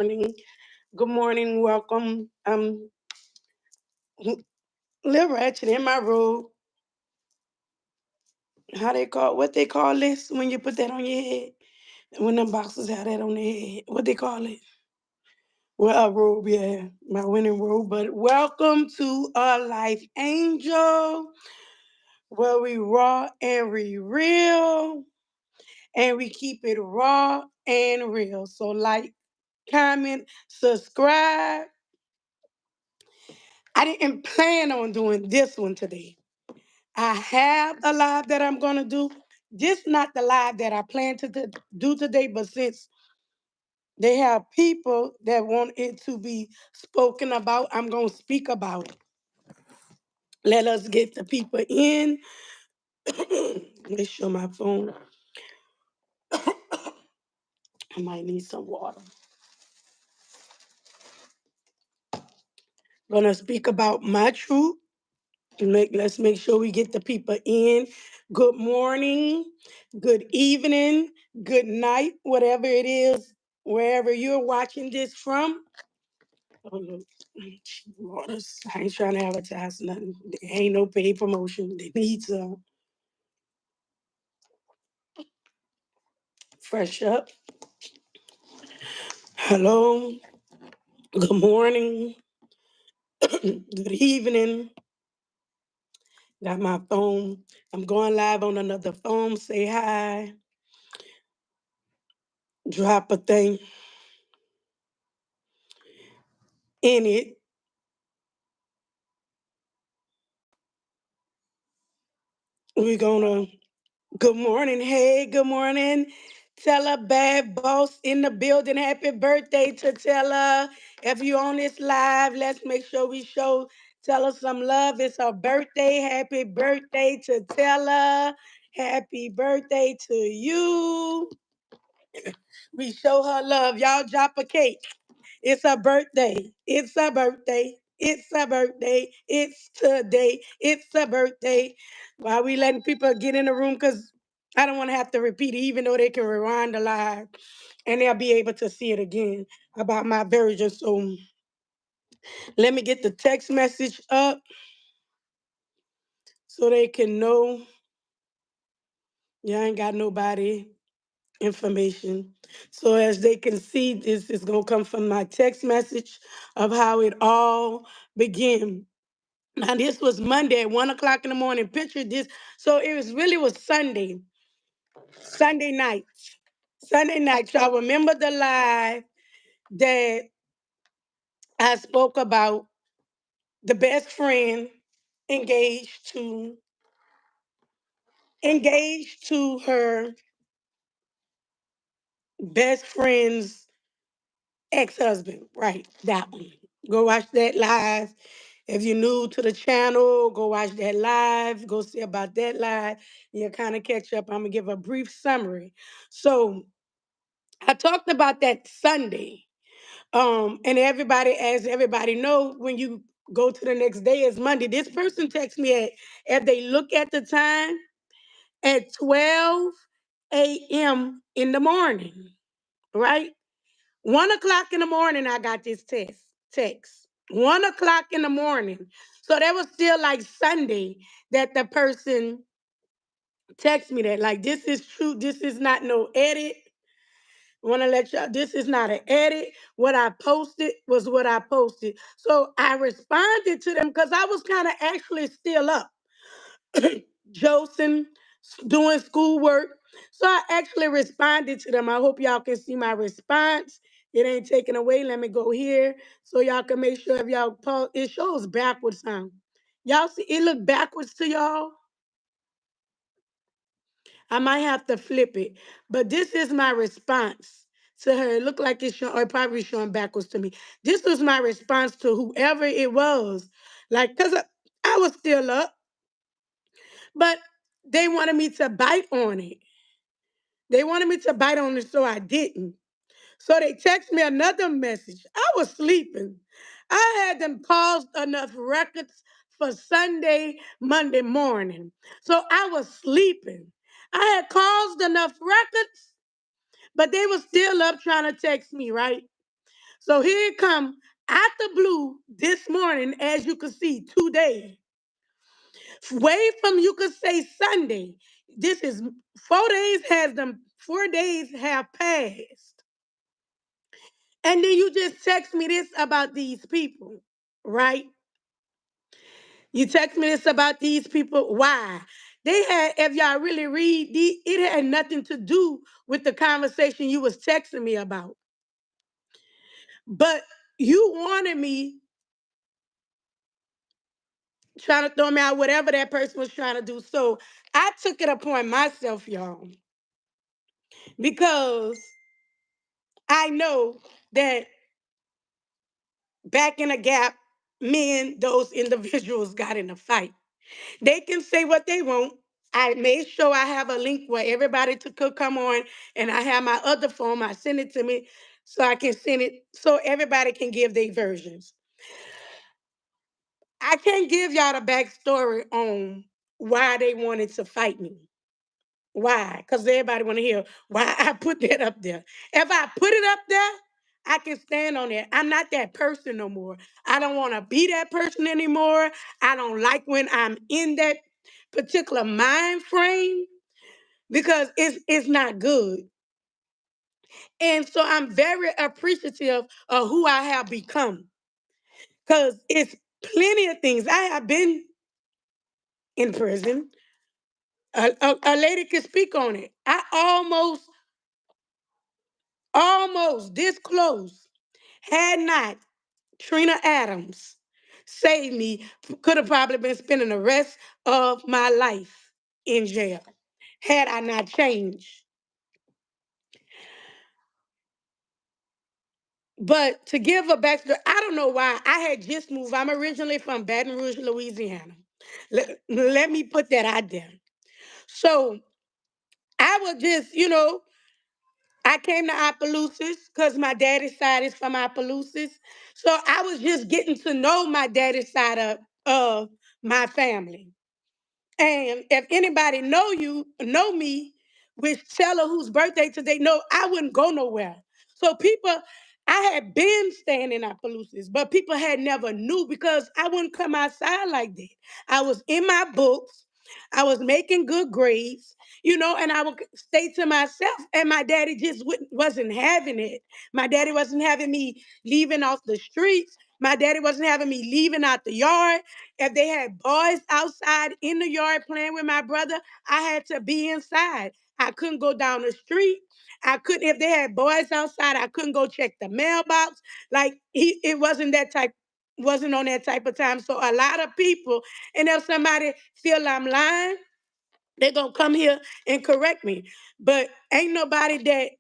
morning. Good morning. Welcome. Little ratchet in my road. What they call this when you put that on your head? When them boxers have that on their head. What they call it? Well, a robe, yeah. My winning robe. But welcome to a Life Angel, where we raw and we real. And we keep it raw and real. So like, comment, subscribe. I didn't plan on doing this one today. I have a live that I'm going to do. This not the live that I plan to do today, but since they have people that want it to be spoken about, I'm going to speak about it. Let us get the people in. Let's show my phone. I might need some water. Gonna speak about my truth. Let's make sure we get the people in. Good morning, good evening, good night, whatever it is, wherever you're watching this from. Oh, look, waters. I ain't trying to advertise nothing. There ain't no paid promotion. They need some. Fresh up. Hello. Good morning. Good evening. Got my phone. I'm going live on another phone. Say hi. Drop a thing in it. We're gonna Good morning. Hey, good morning. Tell a bad boss in the building. Happy birthday to Tella. If you on this live, let's make sure we show Tella some love. It's her birthday. Happy birthday to Tella. Happy birthday to you. We show her love. Y'all drop a cake. It's her birthday. It's her birthday. It's her birthday. It's today. It's her birthday. While we letting people get in the room, because I don't want to have to repeat it, even though they can rewind the live and they'll be able to see it again about my version. So let me get the text message up so they can know. Yeah, I ain't got nobody information. So as they can see, this is gonna come from my text message of how it all began. Now this was Monday at 1 o'clock in the morning. Picture this. So it was Sunday night. Sunday night. Y'all remember the live that I spoke about the best friend engaged to her best friend's ex-husband. Right, that one. Go watch that live. If you're new to the channel, go watch that live. Go see about that live. You'll kind of catch up. I'm gonna give a brief summary. So I talked about that Sunday. And everybody, as everybody know, when you go to the next day is Monday. This person texts me if they look at the time, at 12 a.m. in the morning, right? 1 o'clock in the morning, I got this text. 1 o'clock in the morning. So that was still like Sunday that the person text me that. Like, this is true. This is not no edit. I want to let y'all, this is not an edit. What I posted was what I posted. So I responded to them because I was kind of actually still up. Josing, doing schoolwork. So I actually responded to them. I hope y'all can see my response. It ain't taken away. Let me go here so y'all can make sure if y'all pause. It shows backwards sound. Y'all see it look backwards to y'all? I might have to flip it. But this is my response to her. It looked like it's showing, or probably showing backwards to me. This was my response to whoever it was. Like, because I was still up, but they wanted me to bite on it. They wanted me to bite on it, so I didn't. So they text me another message. I was sleeping. I had them paused enough records for Sunday, Monday morning. So I was sleeping. I had caused enough records, but they were still up trying to text me, right? So here it come out the blue this morning, as you can see, today. Way from you could say Sunday. This is 4 days has them 4 days have passed. And then you just text me this about these people, right? You text me this about these people. Why? They had, if y'all really read, it had nothing to do with the conversation you was texting me about. But you wanted me trying to throw me out, whatever that person was trying to do. So I took it upon myself, y'all, because I know that back in the gap, me and those individuals got in a fight. They can say what they want. I made sure I have a link where everybody could come on, and I have my other phone. I send it to me so I can send it so everybody can give their versions. I can't give y'all the backstory on why they wanted to fight me. Why? Because everybody want to hear why I put that up there. If I put it up there, I can stand on it. I'm not that person no more. I don't want to be that person anymore. I don't like when I'm in that particular mind frame because it's not good. And so I'm very appreciative of who I have become because it's plenty of things. I have been in prison. A lady can speak on it. I almost this close. Had not Trina Adams saved me, could have probably been spending the rest of my life in jail had I not changed. But to give a backstory, I don't know why. I had just moved. I'm originally from Baton Rouge, Louisiana. Let me put that out there. So I was just, I came to Opelousas because my daddy's side is from Opelousas. So I was just getting to know my daddy's side of my family. And if anybody know me, which tell her whose birthday today, no, I wouldn't go nowhere. So people, I had been staying in Opelousas, but people had never knew because I wouldn't come outside like that. I was in my books. I was making good grades, and I would stay to myself. And my daddy just wasn't having it. My daddy wasn't having me leaving off the streets. My daddy wasn't having me leaving out the yard. If they had boys outside in the yard playing with my brother, I had to be inside. I couldn't go down the street. I couldn't, if they had boys outside, I couldn't go check the mailbox. Like it wasn't on that type of time. So a lot of people, and if somebody feel I'm lying, they're gonna come here and correct me. But ain't nobody that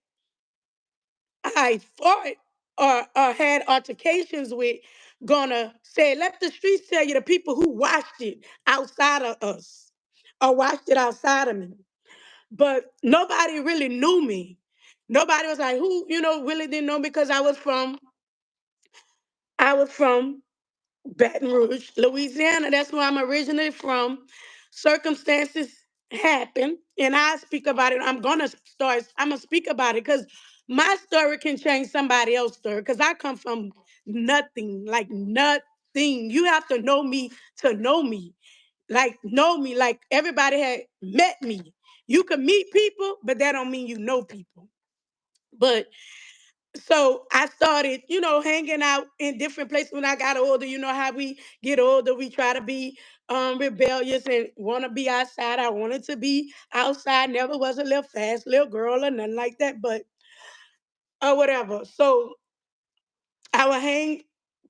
I fought or had altercations with gonna say, let the streets tell you the people who watched it outside of us or watched it outside of me. But nobody really knew me. Nobody was like, who, really didn't know because I was from Baton Rouge, Louisiana. That's where I'm originally from. Circumstances happen, and I speak about it. I'm gonna speak about it because my story can change somebody else's story. Because I come from nothing, like nothing. You have to know me to know me. Like know me, like everybody had met me. You can meet people, but that don't mean you know people. But so I started, hanging out in different places when I got older. You know how we get older, we try to be rebellious and want to be outside. I wanted to be outside, never was a little fast little girl or nothing like that, but or whatever. So I would hang,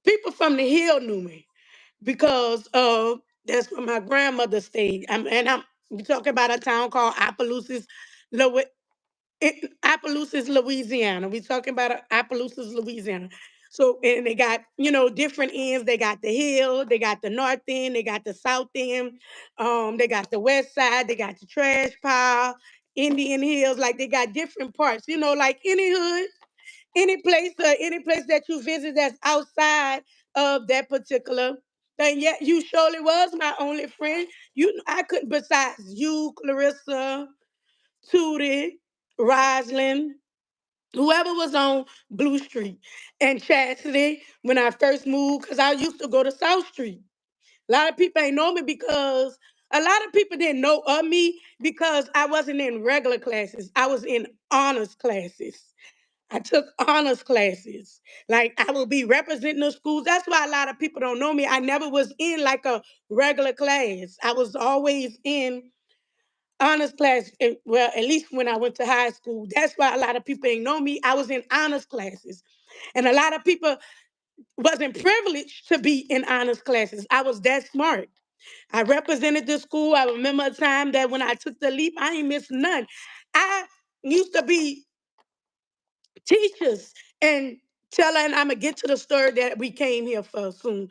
people from the hill knew me because that's where my grandmother stayed. And we talking about a town called Opelousas, Opelousas, Louisiana. We talking about Opelousas, Louisiana. So, and they got, different ends. They got the hill, they got the north end, they got the south end, they got the west side, they got the trash pile, Indian Hills. Like they got different parts, like any hood, any place that you visit that's outside of that particular thing. Yet you surely was my only friend. I couldn't, besides you, Clarissa, Tootie, Roslyn. whoever was on Blue Street. And Chastity, when I first moved, because I used to go to South Street. A lot of people ain't know me because a lot of people didn't know of me because I wasn't in regular classes. I was in honors classes. I took honors classes. Like I will be representing the schools. That's why a lot of people don't know me. I never was in like a regular class. I was always in honors class. Well, at least when I went to high school. That's why a lot of people ain't know me. I was in honors classes. And a lot of people wasn't privileged to be in honors classes. I was that smart. I represented the school. I remember a time that when I took the leap, I ain't missed none. I used to be teachers and tell her, and I'm gonna get to the story that we came here for soon.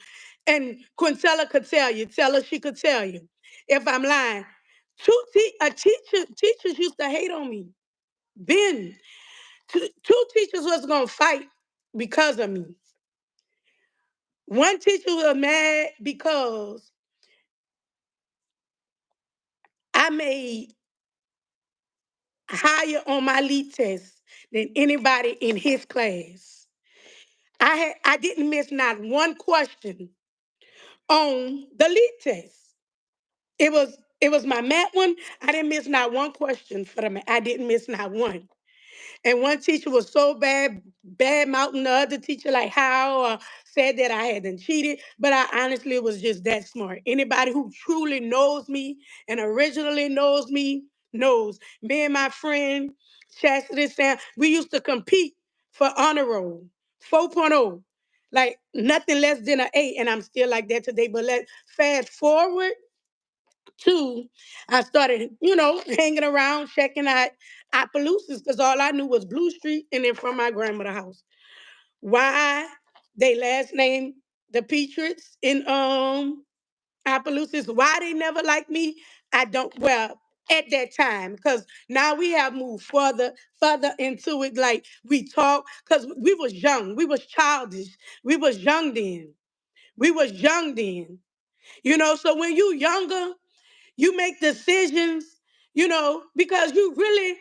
And Quintella could tell you, tell her she could tell you if I'm lying. Teachers used to hate on me. Then two teachers was gonna fight because of me. One teacher was mad because I made higher on my lead test than anybody in his class. I didn't miss not one question on the lead test. It was my math one. I didn't miss not one question for the math. I didn't miss not one. And one teacher was so bad mouthing the other teacher, like how said that I hadn't cheated. But I honestly was just that smart. Anybody who truly knows me and originally knows me knows. Me and my friend Chastity Sam, we used to compete for honor roll, 4.0. Like nothing less than an 8, and I'm still like that today. But let fast forward to I started, hanging around, checking out Appaloosas because all I knew was Blue Street and then from my grandmother's house. Why they last name the Patriots in Appaloosas? Why they never liked me? I don't well at that time because now we have moved further into it. Like we talk because we was young, we was childish, we was young then. We was young then. So when you younger, you make decisions, because you really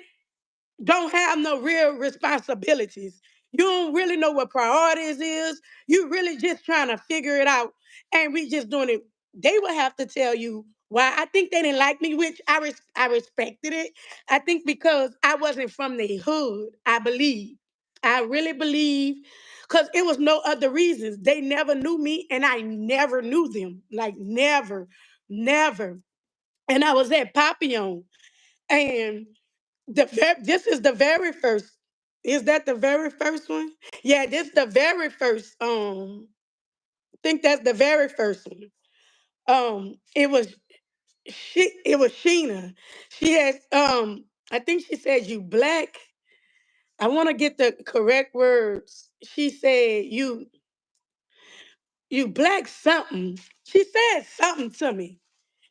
don't have no real responsibilities. You don't really know what priorities is. You really just trying to figure it out. And we just doing it. They will have to tell you why. I think they didn't like me, which I respected it. I think because I wasn't from the hood, I believe. I really believe because it was no other reasons. They never knew me and I never knew them. Like never, never. And I was at Papillon. And this is the very first. Is that the very first one? Yeah, this the very first. I think that's the very first one. It was Sheena. She has I think she said you black. I want to get the correct words. She said you black something. She said something to me.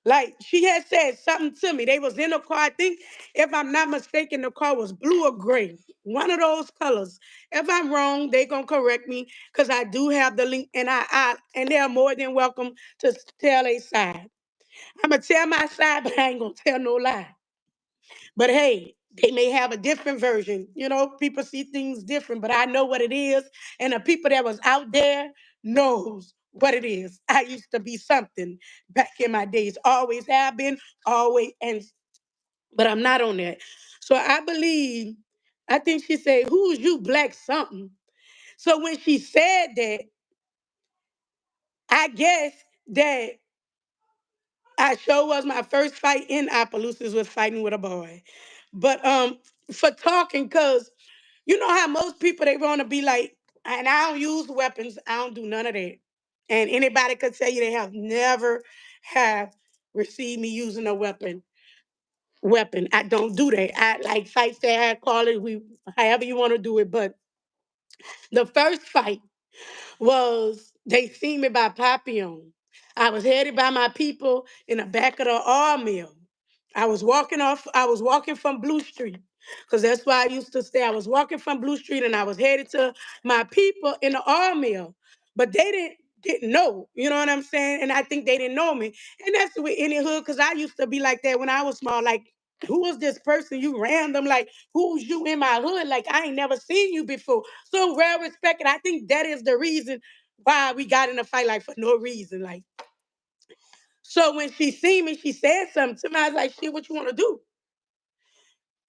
Like she had said something to me. They was in a car. I think, if I'm not mistaken, the car was blue or gray. One of those colors. If I'm wrong, they gonna correct me because I do have the link, and and they're more than welcome to tell a side. I'm gonna tell my side, but I ain't gonna tell no lie. But hey, they may have a different version. People see things different, but I know what it is. And the people that was out there knows what it is. I used to be something back in my days. Always have been, always, and but I'm not on that. So I think she said, who's you black something? So when she said that, I guess that I sure was my first fight in Appaloosas was fighting with a boy. But for talking, cause you know how most people they want to be like, and I don't use weapons, I don't do none of that. And anybody could tell you they have never have received me using a weapon. Weapon. I don't do that. I like fight fair, call it we however you want to do it. But the first fight was they seen me by Papillon. I was headed by my people in the back of the R mill. I was walking from Blue Street. Because that's where I used to stay. I was walking from Blue Street and I was headed to my people in the R mill. But they didn't know, you know what I'm saying? And I think they didn't know me. And that's with any hood, because I used to be like that when I was small. Like who is this person? You random, like, who's you in my hood? Like, I ain't never seen you before. So well respected. I think that is the reason why we got in a fight, like for no reason. Like, so when she seen me, she said something to me. I was like, shit, what you want to do?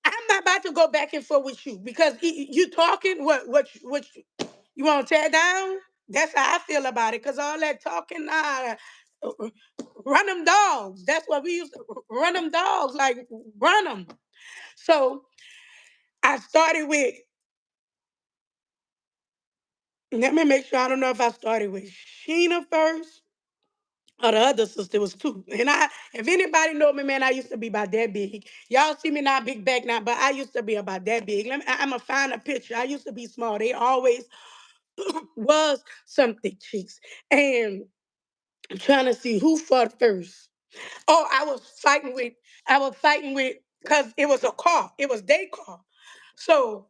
I'm not about to go back and forth with you because you talking. You want to tear down? That's how I feel about it. Cause all that talking, run them dogs. That's what we used to run them dogs. Like run them. So I started with. Let me make sure. I don't know if I started with Sheena first or the other sister. Was two. And if anybody know me, man, I used to be about that big. Y'all see me not big back now, but I used to be about that big. I'm gonna find a picture. I used to be small. They always was some thick cheeks. And I'm trying to see who fought first. Oh, I was fighting with, because it was a car. It was their car. So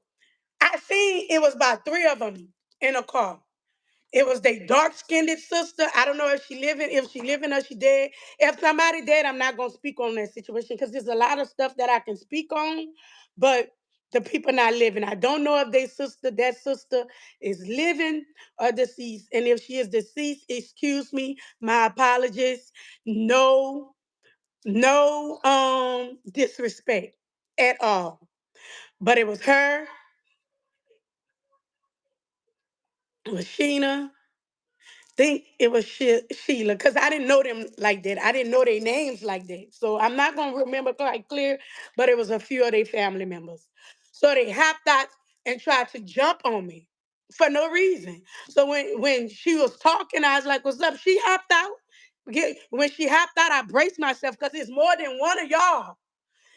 I seen it was about three of them in a car. It was their dark-skinned sister. I don't know if she living or she dead. If somebody dead, I'm not gonna speak on that situation because there's a lot of stuff that I can speak on, but the people not living. I don't know if that sister is living or deceased. And if she is deceased, excuse me, my apologies. No, no disrespect at all. But it was her, it was Sheena, think it was Sheila, because I didn't know them like that. I didn't know their names like that. So I'm not going to remember quite clear, but it was a few of their family members. So they hopped out and tried to jump on me for no reason. So when she was talking, I was like, what's up? She hopped out. When she hopped out, I braced myself because it's more than one of y'all.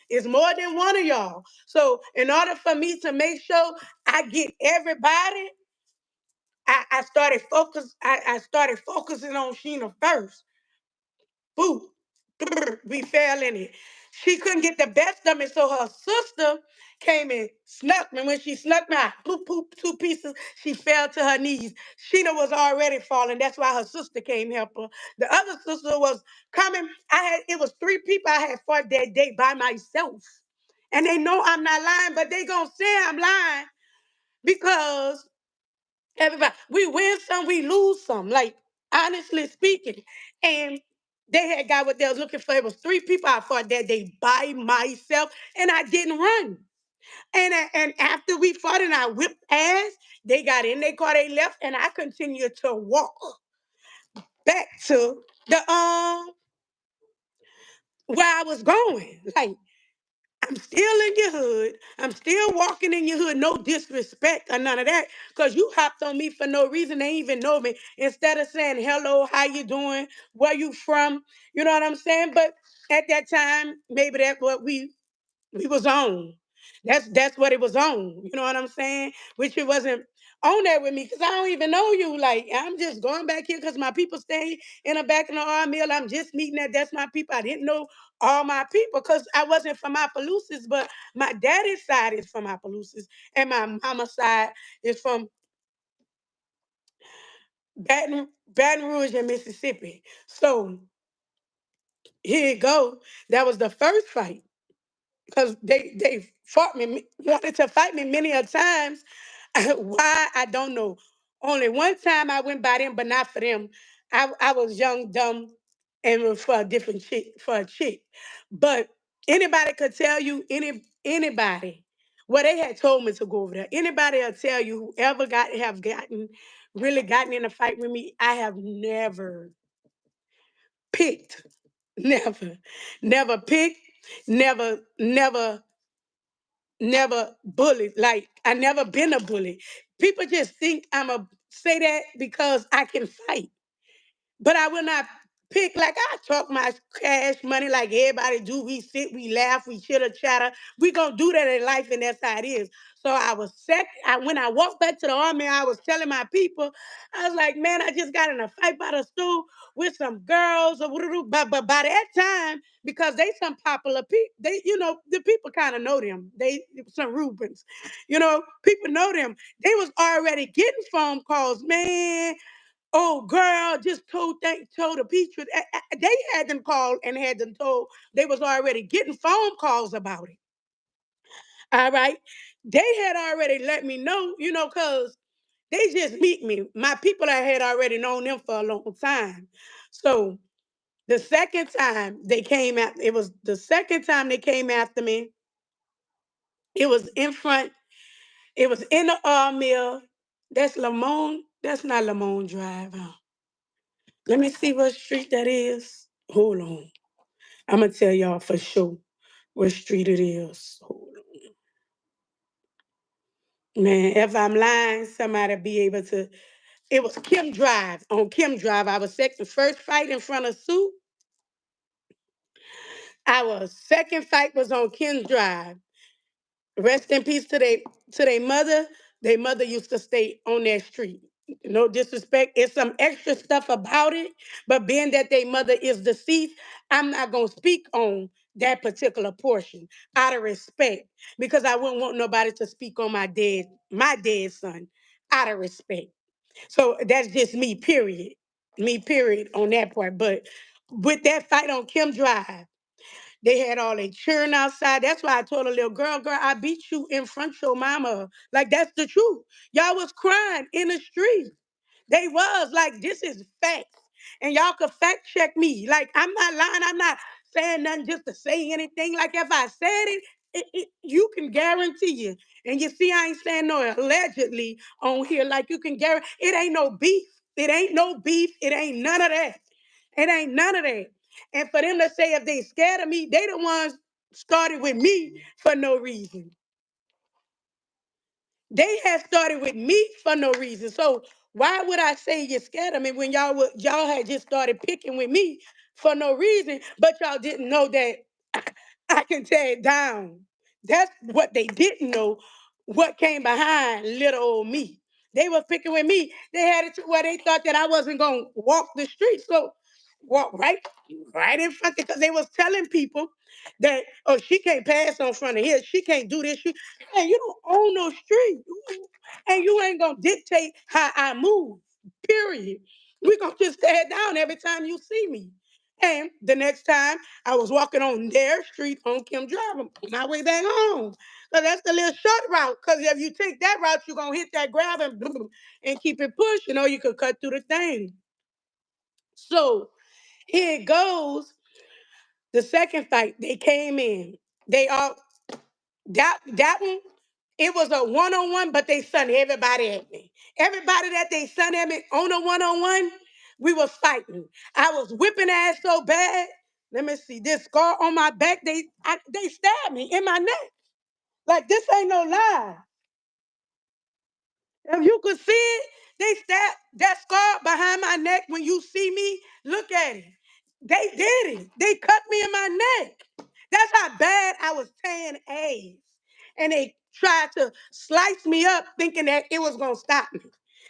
It's more than one of y'all. So in order for me to make sure I get everybody, I started focusing on Sheena first. Boo. We fell in it. She couldn't get the best of me, so her sister came and snuck me. When she snuck me, I poop poop two pieces. She fell to her knees. Sheena was already falling. That's why her sister came help her. The other sister was coming. It was three people I had fought that day by myself. And they know I'm not lying, but they gonna say I'm lying because everybody, we win some, we lose some. Like honestly speaking, and they had got what they was looking for. It was three people I fought that day by myself, and I didn't run. And after we fought and I whipped ass, they got in their car, they left, and I continued to walk back to the where I was going. Like I'm still in your hood. I'm still walking in your hood. No disrespect or none of that. Cause you hopped on me for no reason. They even know me. Instead of saying hello, how you doing? Where you from? You know what I'm saying? But at that time, maybe that's what we was on. That's what it was on. You know what I'm saying? Which it wasn't on there with me because I don't even know you. Like I'm just going back here because my people stay in the back of the arm mill. I'm just meeting that. That's my people. I didn't know all my people because I wasn't from Opelousas, but my daddy's side is from Opelousas, and my mama's side is from Baton Rouge in Mississippi. So here you go. That was the first fight because they fought me, wanted to fight me many a times. Why I don't know. Only one time I went by them, but not for them. I was young, dumb, and was for a different chick, for a chick. But anybody could tell you, anybody, well, they had told me to go over there. Anybody will tell you, whoever really gotten in a fight with me, I have never picked, never, never picked, never bullied. Like I never been a bully. People just think I'm a say that because I can fight. But I will not pick like I talk my cash money like everybody do. We sit, we laugh, we chitter chatter. We gonna do that in life, and that's how it is. So I was sick. When I walked back to the army, I was telling my people, I was like, man, I just got in a fight by the stool with some girls. But by that time, because they some popular people, the people kind of know them. They some Rubens, people know them. They was already getting phone calls, man. Oh, girl, just told the Peaches. They had them called and had them told they was already getting phone calls about it. All right. They had already let me know, because they just meet me. My people, I had already known them for a long time. So the second time they came out, it was the second time they came after me. It was in front, it was in the mill. That's Lamone. That's not Lamone Drive. Let me see what street that is. Hold on. I'm gonna tell y'all for sure what street it is. Hold on. Man, if I'm lying, somebody be able to. It was Kim Drive. On Kim Drive, I was second first fight in front of Sue. Our second fight was on Kim Drive. Rest in peace to their mother. Their mother used to stay on that street. No disrespect. It's some extra stuff about it, but being that their mother is deceased, I'm not gonna speak on that particular portion out of respect because I wouldn't want nobody to speak on my dead son out of respect. So that's just me, period. Me, period, on that part. But with that fight on Kim Drive, they had all their children outside. That's why I told a little girl, I beat you in front of your mama. Like, that's the truth. Y'all was crying in the street. They was like, this is facts. And y'all could fact check me. Like, I'm not lying. I'm not saying nothing just to say anything. Like, if I said you can guarantee you. And you see, I ain't saying no allegedly on here. Like, you can guarantee it ain't no beef. It ain't no beef. It ain't none of that. It ain't none of that. And for them to say if they scared of me, they the ones started with me for no reason. They had started with me for no reason. So why would I say you're scared of me when y'all had just started picking with me for no reason, but y'all didn't know that I can tear it down. That's what they didn't know. What came behind little old me? They were picking with me. They had it to where they thought that I wasn't gonna walk the street. So walk right in front because they was telling people that she can't pass on front of here. She can't do this. Hey, you don't own no street. And you ain't gonna dictate how I move. Period. We gonna just stare down every time you see me. And the next time I was walking on their street on Kim Drive on my way back home. So that's the little short route. Because if you take that route, you're gonna hit that gravel and, boom, and keep it pushing, or you could cut through the thing. So here it goes. The second fight, they came in. They all that one, it was a one-on-one, but they sent everybody at me. Everybody that they sent at me on a one-on-one, we was fighting. I was whipping ass so bad. Let me see this scar on my back. They stabbed me in my neck. Like this ain't no lie. If you could see it, they stabbed that scar behind my neck. When you see me, look at it. They did it. They cut me in my neck. That's how bad I was tearing A's. And they tried to slice me up thinking that it was gonna stop me.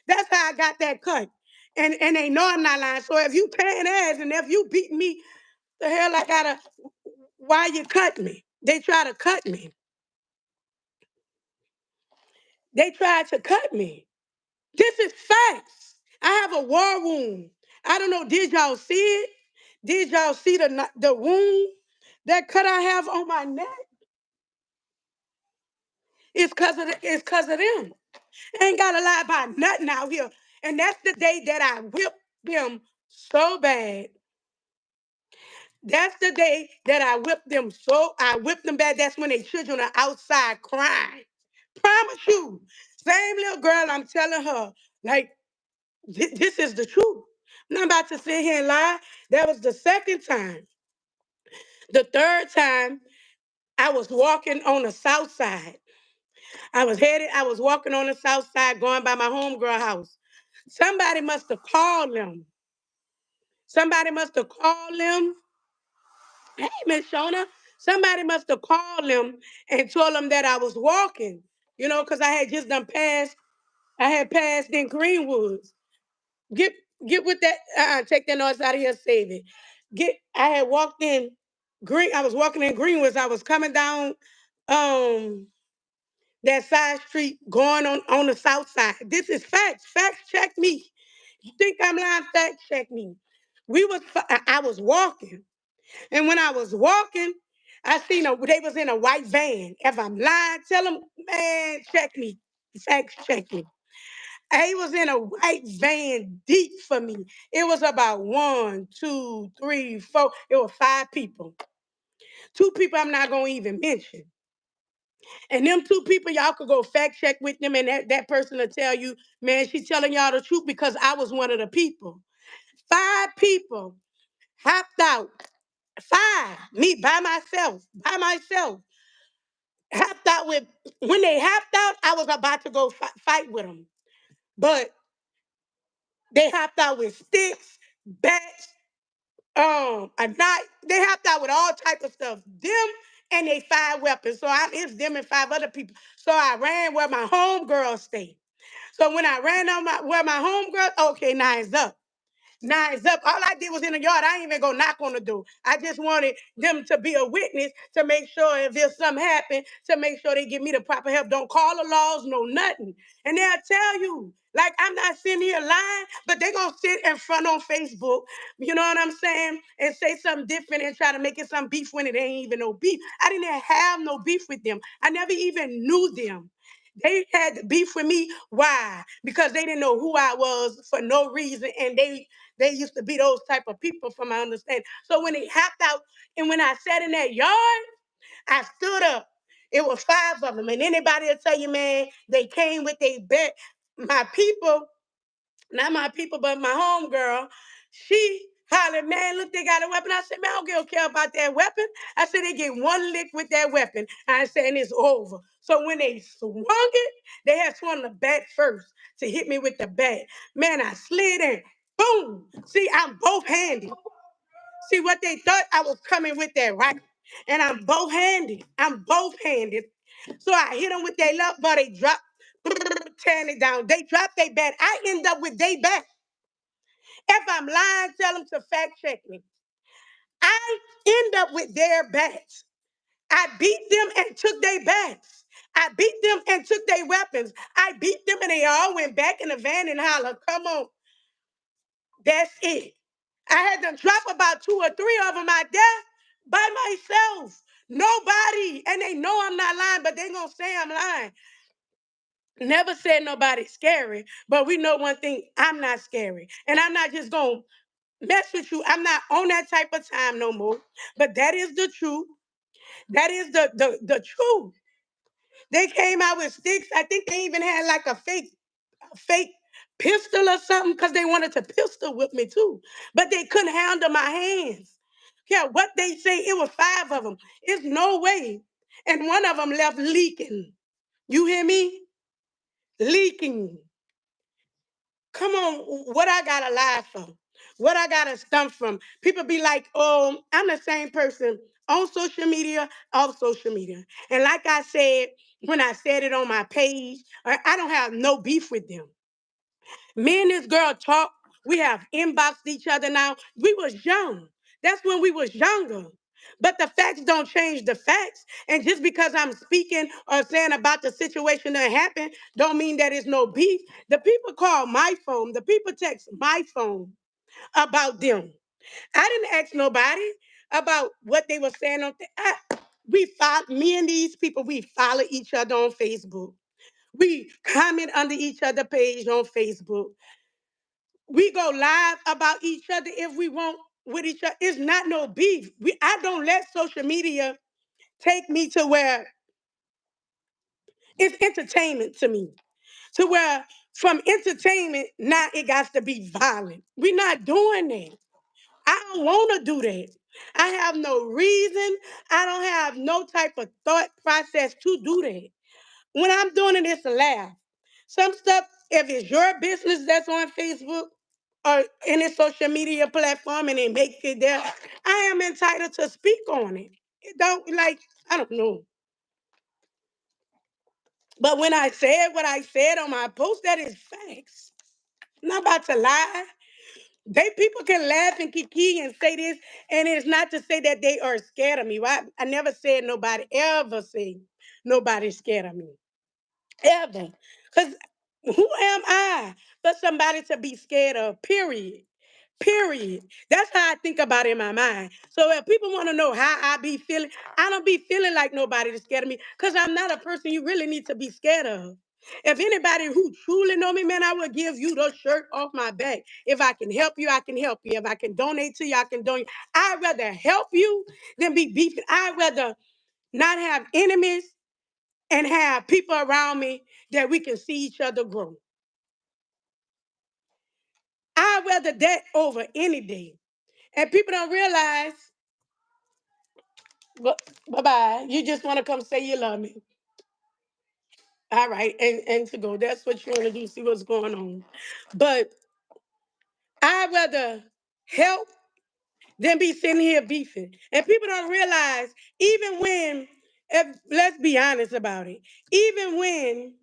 That's how I got that cut. And they know I'm not lying. So if you tearing ass and if you beat me, the hell I gotta why you cut me? They try to cut me. They tried to cut me. This is facts. I have a war wound. I don't know. Did y'all see it? Did y'all see the wound that cut I have on my neck? It's cause of them. I ain't gotta lie about nothing out here. And that's the day that I whipped them so bad. That's the day that I whipped them bad. That's when their children are outside crying. Promise you. Same little girl, I'm telling her, like, this is the truth. I'm not about to sit here and lie. That was the second time. The third time, I was walking on the south side. I was walking on the south side going by my homegirl house. Somebody must have called them. Somebody must have called them. Hey, Miss Shona. Somebody must have called them and told them that I was walking. Because I had just done passed. I had passed in Greenwoods. Get get with that. Take that noise out of here. Save it. I had walked in Green. I was walking in Greenwoods. I was coming down um that side street going on the south side. This is facts. Facts check me. You think I'm lying? Fact check me. I was walking, and when I was walking, I seen they was in a white van. If I'm lying, tell them, man, check me. Fact check me. He was in a white van deep for me. It was about one, two, three, four. It was five people. Two people I'm not gonna even mention. And them two people, y'all could go fact check with them, and that person will tell you, man, she's telling y'all the truth because I was one of the people. Five people hopped out. Five, me by myself, hopped out with. When they hopped out, I was about to go fight with them, but they hopped out with sticks, bats, a knife. They hopped out with all type of stuff. Them and they five weapons. So it's them and five other people. So I ran where my homegirl stayed. So when I ran on where my homegirl, okay, now it's up. Nines up. All I did was in the yard. I ain't even go knock on the door. I just wanted them to be a witness to make sure if there's something happen, to make sure they give me the proper help. Don't call the laws, no nothing. And they'll tell you, like I'm not sitting here lying, but they're gonna sit in front on Facebook, you know what I'm saying, and say something different and try to make it some beef when it ain't even no beef. I didn't have no beef with them. I never even knew them. They had beef with me. Why? Because they didn't know who I was for no reason, and they used to be those type of people, from my understanding. So when they hopped out, and when I sat in that yard, I stood up. It was five of them, and anybody will tell you, man, they came with their bet. My people, not my people, but my homegirl, she hollered, man, look, they got a weapon. I said, man, I don't care about that weapon. I said, they get one lick with that weapon. I said, and it's over. So when they swung it, they had swung the bat first to hit me with the bat. Man, I slid in. Boom. See, I'm both handed. See what they thought I was coming with that right. And I'm both handed. I'm both handed. So I hit them with their left, but they dropped, tearing it down. They dropped their bat. I end up with their bat. If I'm lying, tell them to fact check me. I end up with their bats. I beat them and took their bats. I beat them and took their weapons. I beat them and they all went back in the van and hollered, come on. That's it. I had to drop about two or three of them out there by myself. Nobody. And they know I'm not lying, but they gonna say I'm lying. Never said nobody's scary, but we know one thing, I'm not scary. And I'm not just gonna mess with you. I'm not on that type of time no more. But that is the truth. That is the truth. They came out with sticks. I think they even had like a fake pistol or something because they wanted to pistol whip me too. But they couldn't handle my hands. Yeah, what they say, it was five of them. It's no way. And one of them left leaking. You hear me? Leaking. Come on, what I gotta lie from? What I gotta stump from? People be like, oh, I'm the same person on social media, off social media. And like I said, when I said it on my page, I don't have no beef with them. Me and this girl talk. We have inboxed each other now. We was young. That's when we was younger. But the facts don't change the facts. And just because I'm speaking or saying about the situation that happened, don't mean that it's no beef. The people call my phone. The people text my phone about them. I didn't ask nobody about what they were saying on. We follow me and these people. We follow each other on Facebook. We comment under each other page on Facebook. We go live about each other if we want with each other. It's not no beef. I don't let social media take me to where it's entertainment to me. To where from entertainment, now it got to be violent. We're not doing that. I don't want to do that. I have no reason. I don't have no type of thought process to do that. When I'm doing it, it's a laugh. Some stuff, if it's your business that's on Facebook or any social media platform and it makes it there, I am entitled to speak on it. It don't like, I don't know. But when I said what I said on my post, that is facts. I'm not about to lie. They people can laugh and kiki and say this, and it's not to say that they are scared of me. Why? I never said nobody ever say nobody's scared of me. Ever. Because Who am I for somebody to be scared of? Period. Period. That's how I think about it in my mind. So if people want to know how I be feeling, I don't be feeling like nobody is scared of me because I'm not a person you really need to be scared of. If anybody who truly know me, man, I will give you the shirt off my back. If I can help you, I can help you. If I can donate to you, I can donate. I'd rather help you than be beefing. I'd rather not have enemies and have people around me that we can see each other grow. I'd rather that over any day. And people don't realize, bye bye, you just want to come say you love me. All right, and to go. That's what you want to do, see what's going on. But I'd rather help than be sitting here beefing. And people don't realize, even when, if, let's be honest about it, even when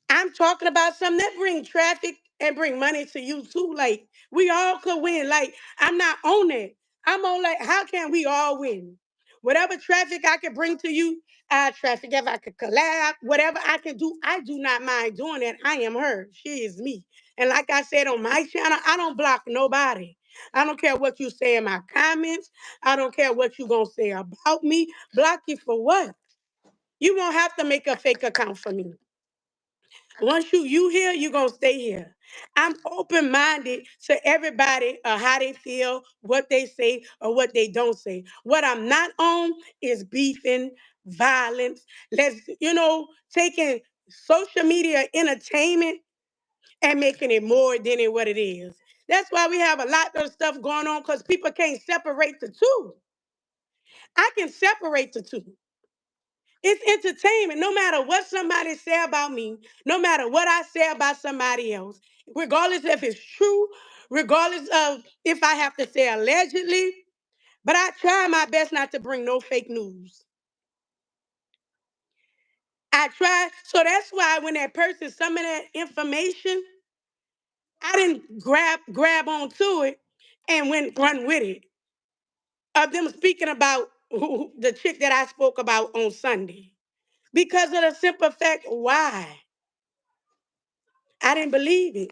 I'm talking about something that bring traffic and bring money to you too. Like we all could win. Like I'm not on it. I'm on like how can we all win? Whatever traffic I can bring to you, I traffic. If I could collab, whatever I can do, I do not mind doing that. I am her. She is me. And like I said on my channel, I don't block nobody. I don't care what you say in my comments. I don't care what you gonna say about me. Block you for what? You won't have to make a fake account for me. Once you here, you gonna stay here. I'm open minded to everybody how they feel, what they say, or what they don't say. What I'm not on is beefing, violence. Let's taking social media entertainment and making it more than what it is. That's why we have a lot of stuff going on because people can't separate the two. I can separate the two. It's entertainment. No matter what somebody say about me, no matter what I say about somebody else, regardless if it's true, regardless of if I have to say allegedly, but I try my best not to bring no fake news. I try. So that's why when that person, some of that information, I didn't grab onto it and went run with it. Of them speaking about the chick that I spoke about on Sunday. Because of the simple fact, why? I didn't believe it.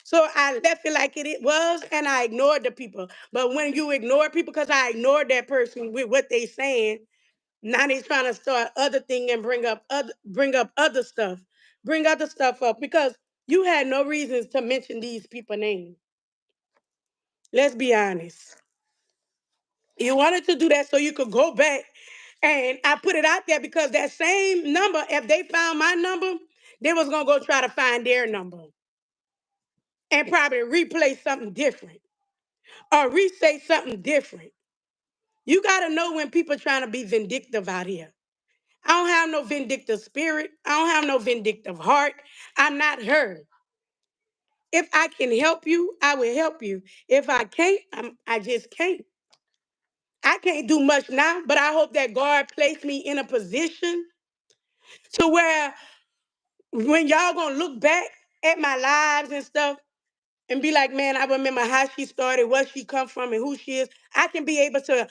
So I left it like it was and I ignored the people. But when you ignore people, because I ignored that person with what they saying, now they trying to start other thing and bring up other stuff. Bring other stuff up because you had no reasons to mention these people names. Let's be honest. You wanted to do that so you could go back. And I put it out there because that same number, if they found my number, they was gonna go try to find their number and probably replay something different or re-say something different. You got to know when people trying to be vindictive out here. I don't have no vindictive spirit. I don't have no vindictive heart. I'm not her. If I can help you, I will help you. If I can't, I just can't. I can't do much now, but I hope that God placed me in a position to where when y'all gonna look back at my lives and stuff and be like, man, I remember how she started, where she come from, and who she is. I can be able to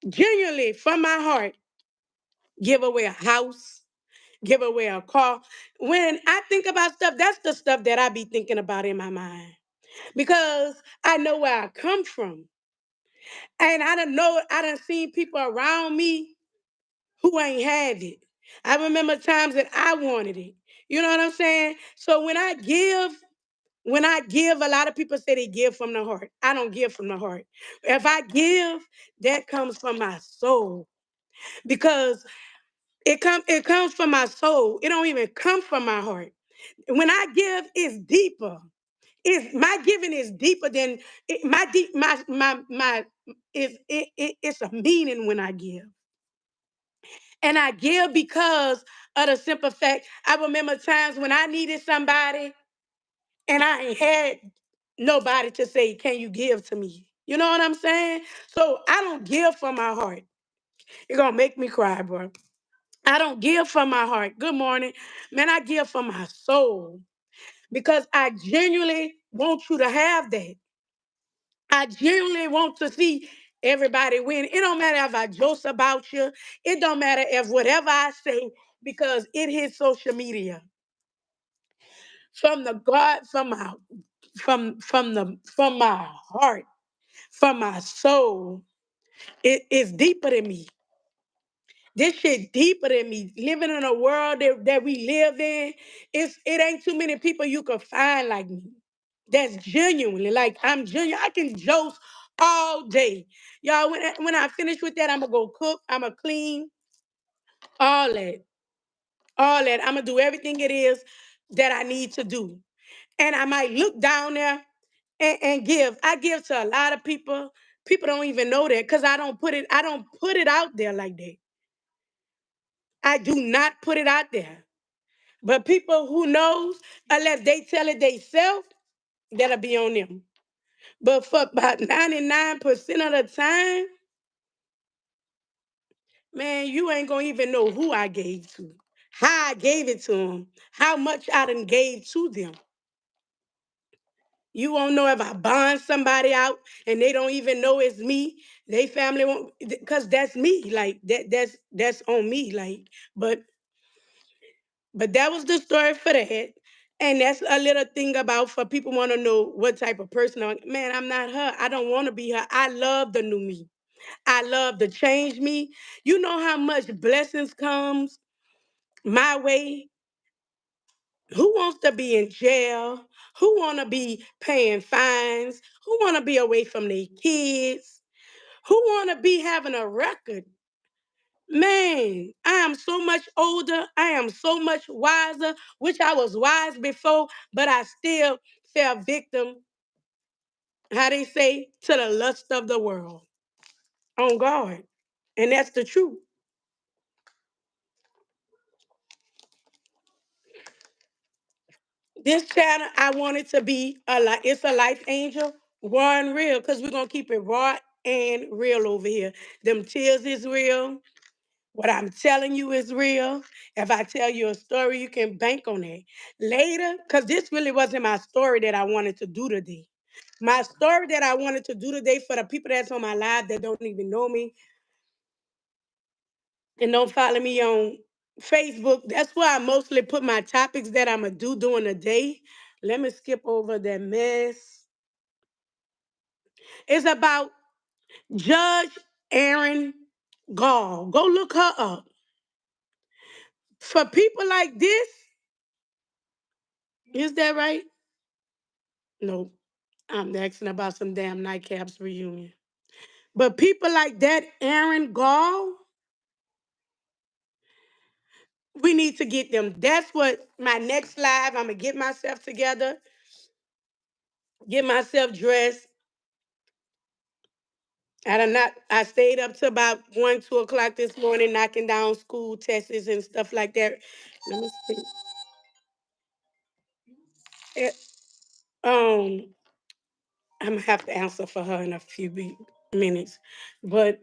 genuinely from my heart give away a house, give away a car. When I think about stuff, that's the stuff that I be thinking about in my mind because I know where I come from. And I done seen people around me who ain't had it. I remember times that I wanted it. You know what I'm saying? So when I give, a lot of people say they give from the heart. I don't give from the heart. If I give, that comes from my soul because it comes from my soul. It don't even come from my heart. When I give, it's deeper. It's my giving is deeper than my deep my it's a meaning when I give. And I give because of the simple fact I remember times when I needed somebody and I ain't had nobody to say, "Can you give to me?" You know what I'm saying? So I don't give from my heart. You're gonna make me cry, bro. I don't give from my heart. Good morning. Man, I give from my soul because I genuinely want you to have that. I genuinely want to see everybody win. It don't matter if I joke about you. It don't matter if whatever I say because it hits social media. from the God, from my heart, from my soul. It is deeper than me. This shit deeper than me. Living in a world that we live in, it ain't too many people you can find like me. That's genuinely like I'm genuine. I can joke all day, y'all. When I finish with that, I'm gonna go cook. I'm gonna clean all that, all that. I'm gonna do everything it is that I need to do, and I might look down there and give. I give to a lot of people. People don't even know that because I don't put it. I don't put it out there like that. I do not put it out there. But people who knows, unless they tell it themselves, that'll be on them. But for about 99% of the time, man, you ain't gonna even know who I gave to, how I gave it to them, how much I done gave to them. You won't know if I bond somebody out and they don't even know it's me. They family won't, because that's me. Like that's on me. Like, but But that was the story for that. And that's a little thing about for people want to know what type of person man, I'm not her. I don't want to be her. I love the new me. I love the change me. You know how much blessings comes my way? Who wants to be in jail? Who want to be paying fines? Who want to be away from their kids? Who want to be having a record? Man, I am so much older. I am so much wiser, which I was wise before, but I still fell victim, how they say, to the lust of the world. On God. And that's the truth. This channel, I want it to be it's a life angel, raw and real, because we're gonna keep it raw and real over here. Them tears is real. What I'm telling you is real. If I tell you a story, you can bank on it. Later, because this really wasn't my story that I wanted to do today. My story that I wanted to do today for the people that's on my live that don't even know me and don't follow me on Facebook, that's where I mostly put my topics that I'm going to do during the day. Let me skip over that mess. It's about Judge Erin Gall. Go look her up. For people like this, is that right? No. I'm asking about some damn nightcaps reunion. But people like that, Aaron Gall, we need to get them. That's what my next live, I'm gonna get myself together, get myself dressed. I stayed up to about 1, 2 o'clock this morning, knocking down school tests and stuff like that. Let me see. Eh, Um, I'm gonna have to answer for her in a few minutes. But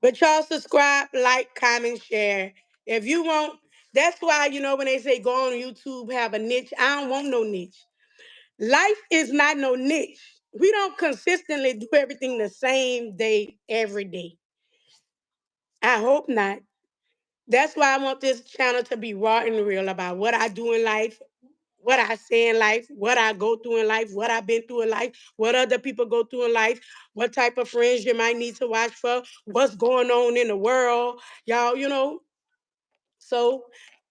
But y'all subscribe, like, comment, share. If you want, that's why, when they say go on YouTube, have a niche, I don't want no niche. Life is not no niche. We don't consistently do everything the same day, every day. I hope not. That's why I want this channel to be raw and real about what I do in life, what I say in life, what I go through in life, what I've been through in life, what other people go through in life, what type of friends you might need to watch for, what's going on in the world. Y'all, so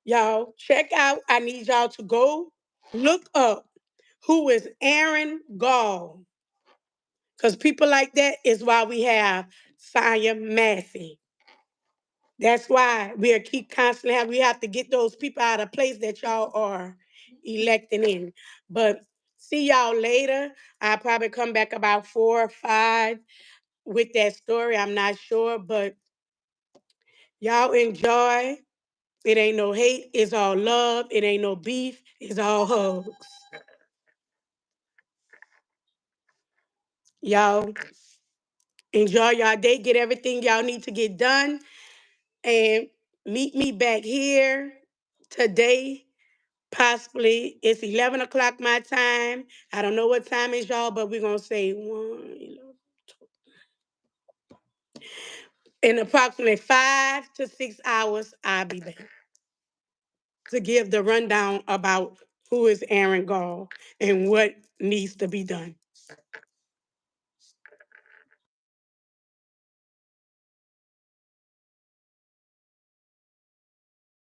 y'all check out. I need y'all to go look up who is Aaron Gall. Because people like that is why we have Saya Massey. That's why we'll keep constantly we have to get those people out of place that y'all are electing in. But see y'all later. I'll probably come back about 4 or 5 with that story. I'm not sure, but y'all enjoy. It ain't no hate, it's all love. It ain't no beef, it's all hugs. Y'all enjoy y'all day, get everything y'all need to get done, and meet me back here today. Possibly it's 11 o'clock my time. I don't know what time is y'all, but we're gonna say in approximately 5 to 6 hours. I'll be back to give the rundown about who is Aaron Gall and what needs to be done.